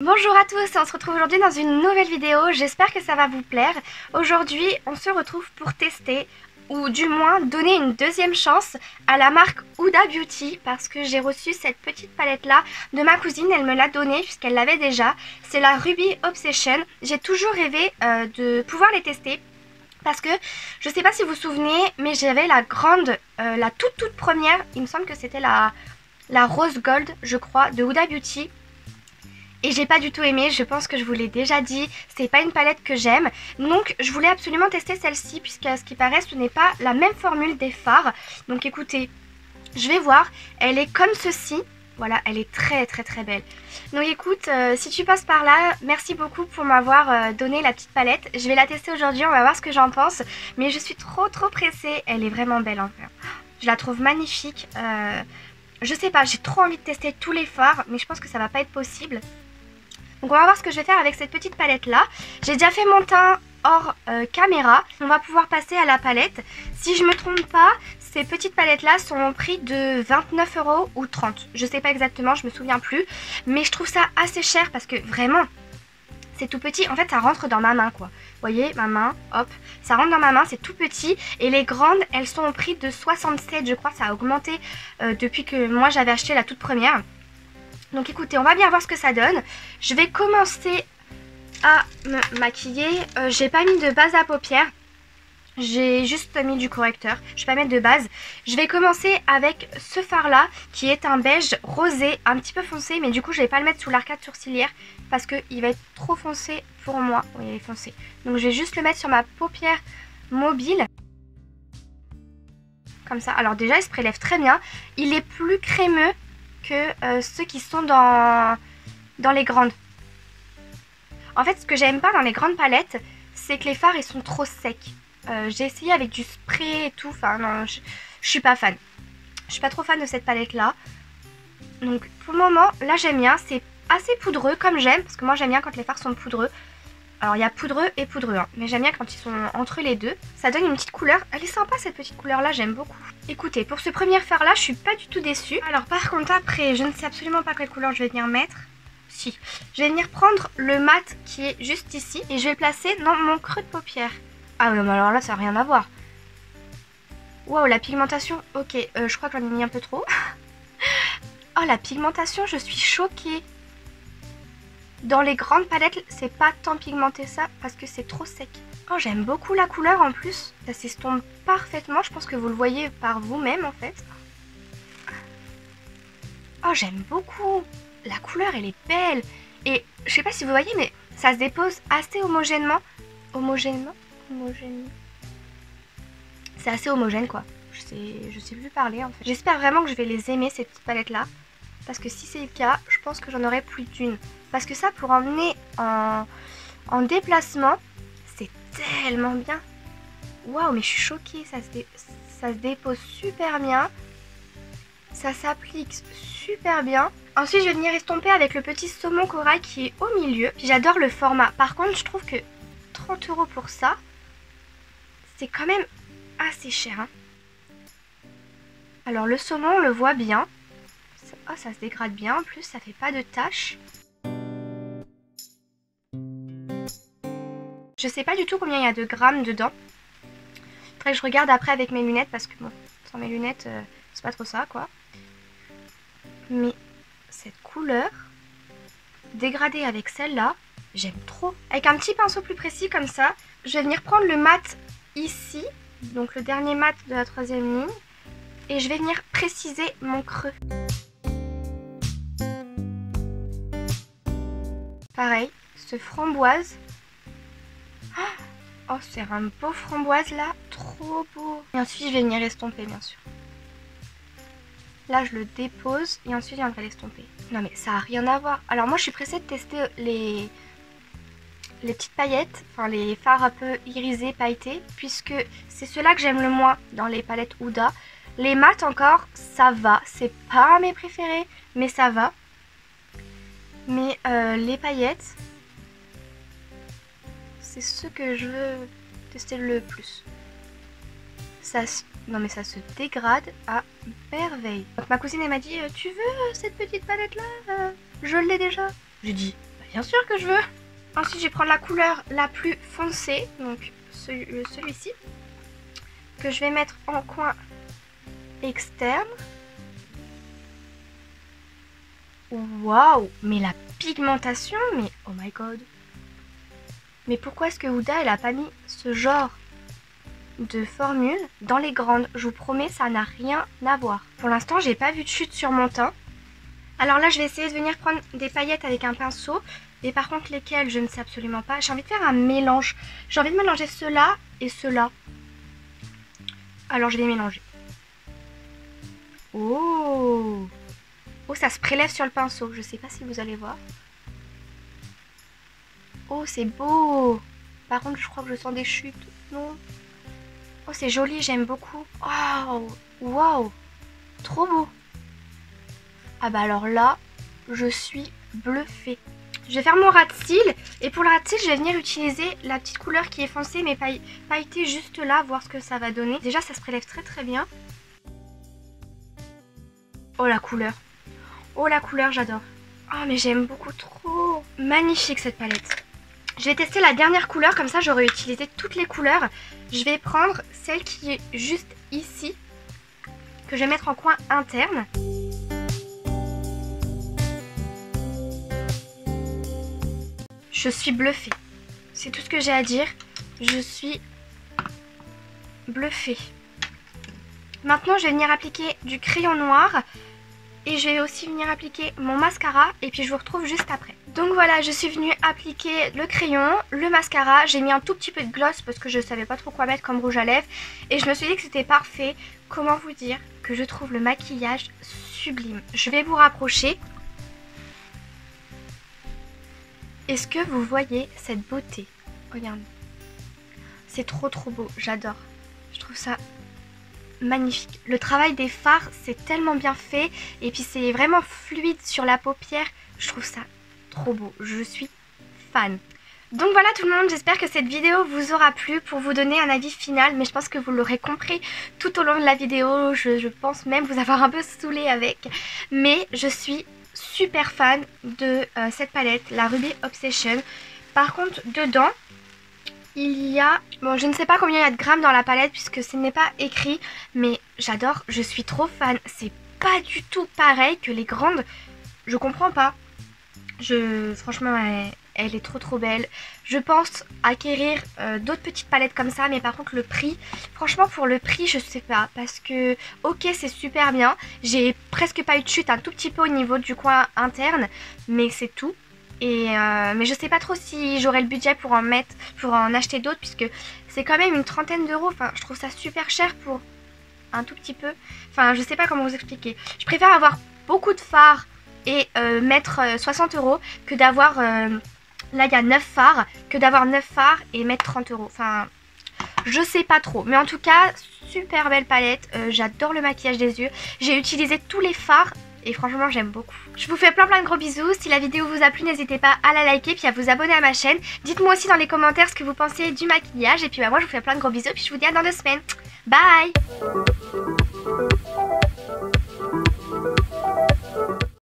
Bonjour à tous, on se retrouve aujourd'hui dans une nouvelle vidéo, j'espère que ça va vous plaire. Aujourd'hui on se retrouve pour tester, ou du moins donner une deuxième chance à la marque Huda Beauty, parce que j'ai reçu cette petite palette là de ma cousine, elle me l'a donnée puisqu'elle l'avait déjà. C'est la Ruby Obsession, j'ai toujours rêvé de pouvoir les tester. Parce que, je sais pas si vous vous souvenez, mais j'avais la grande, la toute première, il me semble que c'était la Rose Gold, je crois, de Huda Beauty. Et j'ai pas du tout aimé, je pense que je vous l'ai déjà dit, c'est pas une palette que j'aime. Donc je voulais absolument tester celle-ci, puisqu'à ce qui paraît ce n'est pas la même formule des fards. Donc écoutez, je vais voir, elle est comme ceci. Voilà, elle est très belle. Donc écoute, si tu passes par là, merci beaucoup pour m'avoir donné la petite palette. Je vais la tester aujourd'hui, on va voir ce que j'en pense. Mais je suis trop pressée, elle est vraiment belle en fait. Je la trouve magnifique. Je sais pas, j'ai trop envie de tester tous les fards, mais je pense que ça va pas être possible. Donc on va voir ce que je vais faire avec cette petite palette là. J'ai déjà fait mon teint hors caméra. On va pouvoir passer à la palette. Si je me trompe pas, ces petites palettes là sont au prix de 29 € ou 30. Je sais pas exactement, je me souviens plus. Mais je trouve ça assez cher parce que vraiment, c'est tout petit. En fait ça rentre dans ma main quoi. Vous voyez ma main, hop, ça rentre dans ma main, c'est tout petit. Et les grandes, elles sont au prix de 67 je crois. Ça a augmenté depuis que moi j'avais acheté la toute première. Donc écoutez, on va bien voir ce que ça donne. Je vais commencer à me maquiller. J'ai pas mis de base à paupières. J'ai juste mis du correcteur. Je vais pas mettre de base. Je vais commencer avec ce fard là qui est un beige rosé un petit peu foncé. Mais du coup je vais pas le mettre sous l'arcade sourcilière parce qu'il va être trop foncé pour moi. Oui, il est foncé. Donc je vais juste le mettre sur ma paupière mobile. Comme ça. Alors déjà il se prélève très bien. Il est plus crémeux que ceux qui sont dans les grandes. En fait ce que j'aime pas dans les grandes palettes, c'est que les fards ils sont trop secs. J'ai essayé avec du spray et tout, enfin non, je suis pas fan. Je suis pas trop fan de cette palette là. Donc pour le moment là j'aime bien, c'est assez poudreux comme j'aime, parce que moi j'aime bien quand les fards sont poudreux. Alors il y a poudreux et poudreux, hein, mais j'aime bien quand ils sont entre les deux. Ça donne une petite couleur, elle est sympa cette petite couleur là, j'aime beaucoup. Écoutez, pour ce premier fard là, je suis pas du tout déçue. Alors par contre après, je ne sais absolument pas quelle couleur je vais venir mettre. Si, je vais venir prendre le mat qui est juste ici et je vais le placer dans mon creux de paupière. Ah oui, mais alors là ça n'a rien à voir. Waouh, la pigmentation, ok, je crois que j'en ai mis un peu trop. Oh la pigmentation, je suis choquée. Dans les grandes palettes, c'est pas tant pigmenté ça parce que c'est trop sec. Oh, j'aime beaucoup la couleur en plus. Ça s'estompe parfaitement. Je pense que vous le voyez par vous-même en fait. Oh, j'aime beaucoup. La couleur, elle est belle. Et je sais pas si vous voyez, mais ça se dépose assez homogènement. Homogènement. C'est assez homogène quoi. Je sais plus parler en fait. J'espère vraiment que je vais les aimer ces petites palettes là. Parce que si c'est le cas, je pense que j'en aurai plus d'une. Parce que ça, pour emmener en déplacement, c'est tellement bien. Waouh, mais je suis choquée. Ça se dépose super bien. Ça s'applique super bien. Ensuite, je vais venir estomper avec le petit saumon corail qui est au milieu. J'adore le format. Par contre, je trouve que 30 € pour ça, c'est quand même assez cher. Hein. Alors, le saumon, on le voit bien. Oh, ça se dégrade bien, en plus ça fait pas de taches. Je sais pas du tout combien il y a de grammes dedans. Faudrait que je regarde après avec mes lunettes parce que bon, sans mes lunettes, c'est pas trop ça quoi. Mais cette couleur dégradée avec celle-là, j'aime trop. Avec un petit pinceau plus précis comme ça, je vais venir prendre le mat ici, donc le dernier mat de la troisième ligne, et je vais venir préciser mon creux. Pareil, ce framboise. Oh, c'est un beau framboise là, trop beau. Et ensuite, je vais venir estomper, bien sûr. Là, je le dépose et ensuite, je viendrai l'estomper. Non, mais ça a rien à voir. Alors, moi, je suis pressée de tester les petites paillettes, enfin les fards un peu irisés, pailletés, puisque c'est ceux-là que j'aime le moins dans les palettes Huda. Les mats encore, ça va. C'est pas mes préférés, mais ça va. Mais les paillettes, c'est ce que je veux tester le plus. Non mais ça se dégrade à merveille. Donc ma cousine elle m'a dit tu veux cette petite palette là je l'ai déjà. J'ai dit bah Bien sûr que je veux. Ensuite, je vais prendre la couleur la plus foncée, donc celui-ci, que je vais mettre en coin externe. Waouh, mais la pigmentation, mais oh my god. Mais pourquoi est-ce que Huda, elle a pas mis ce genre de formule dans les grandes? Je vous promets, ça n'a rien à voir. Pour l'instant, j'ai pas vu de chute sur mon teint. Alors là, je vais essayer de venir prendre des paillettes avec un pinceau. Et par contre, lesquelles, je ne sais absolument pas. J'ai envie de faire un mélange. J'ai envie de mélanger ceux-là et ceux-là. Alors, je vais mélanger. Oh! Oh, ça se prélève sur le pinceau. Je sais pas si vous allez voir. Oh, c'est beau! Par contre, je crois que je sens des chutes. Non? Oh, c'est joli, j'aime beaucoup. Oh! Waouh! Trop beau! Ah bah alors là, je suis bluffée. Je vais faire mon ras de cils et pour le ras de cils, je vais venir utiliser la petite couleur qui est foncée mais pailletée juste là, voir ce que ça va donner. Déjà, ça se prélève très très bien. Oh la couleur. Oh la couleur, j'adore. Oh mais j'aime beaucoup trop. Magnifique cette palette. Je vais tester la dernière couleur, comme ça j'aurai utilisé toutes les couleurs. Je vais prendre celle qui est juste ici, que je vais mettre en coin interne. Je suis bluffée. C'est tout ce que j'ai à dire. Je suis bluffée. Maintenant, je vais venir appliquer du crayon noir. Et je vais aussi venir appliquer mon mascara. Et puis, je vous retrouve juste après. Donc voilà, je suis venue appliquer le crayon, le mascara. J'ai mis un tout petit peu de gloss parce que je ne savais pas trop quoi mettre comme rouge à lèvres. Et je me suis dit que c'était parfait. Comment vous dire que je trouve le maquillage sublime. Je vais vous rapprocher. Est-ce que vous voyez cette beauté? Regardez. C'est trop trop beau, j'adore. Je trouve ça magnifique. Le travail des fards, c'est tellement bien fait. Et puis c'est vraiment fluide sur la paupière. Je trouve ça trop beau. Je suis fan. Donc voilà tout le monde, j'espère que cette vidéo vous aura plu pour vous donner un avis final. Mais je pense que vous l'aurez compris tout au long de la vidéo. Je pense même vous avoir un peu saoulé avec. Mais je suis super fan de cette palette, la Ruby Obsession. Par contre, dedans, il y a... Bon, je ne sais pas combien il y a de grammes dans la palette puisque ce n'est pas écrit. Mais j'adore, je suis trop fan. C'est pas du tout pareil que les grandes. Je comprends pas. Franchement, elle est trop trop belle. Je pense acquérir d'autres petites palettes comme ça. Mais par contre, le prix... Franchement, pour le prix, je sais pas. Parce que, ok, c'est super bien. J'ai presque pas eu de chute, un tout petit peu au niveau du coin interne. Mais c'est tout. Mais je sais pas trop si j'aurai le budget pour en acheter d'autres. Puisque c'est quand même une trentaine d'euros. Enfin, je trouve ça super cher pour un tout petit peu. Enfin, je sais pas comment vous expliquer. Je préfère avoir beaucoup de fards et mettre 60 euros que d'avoir... là, il y a 9 fards, que d'avoir 9 fards et mettre 30 euros. Enfin, je sais pas trop. Mais en tout cas, super belle palette. J'adore le maquillage des yeux. J'ai utilisé tous les fards et franchement, j'aime beaucoup. Je vous fais plein de gros bisous. Si la vidéo vous a plu, n'hésitez pas à la liker puis à vous abonner à ma chaîne. Dites-moi aussi dans les commentaires ce que vous pensez du maquillage. Et puis bah, moi, je vous fais plein de gros bisous. Puis je vous dis à dans 2 semaines. Bye!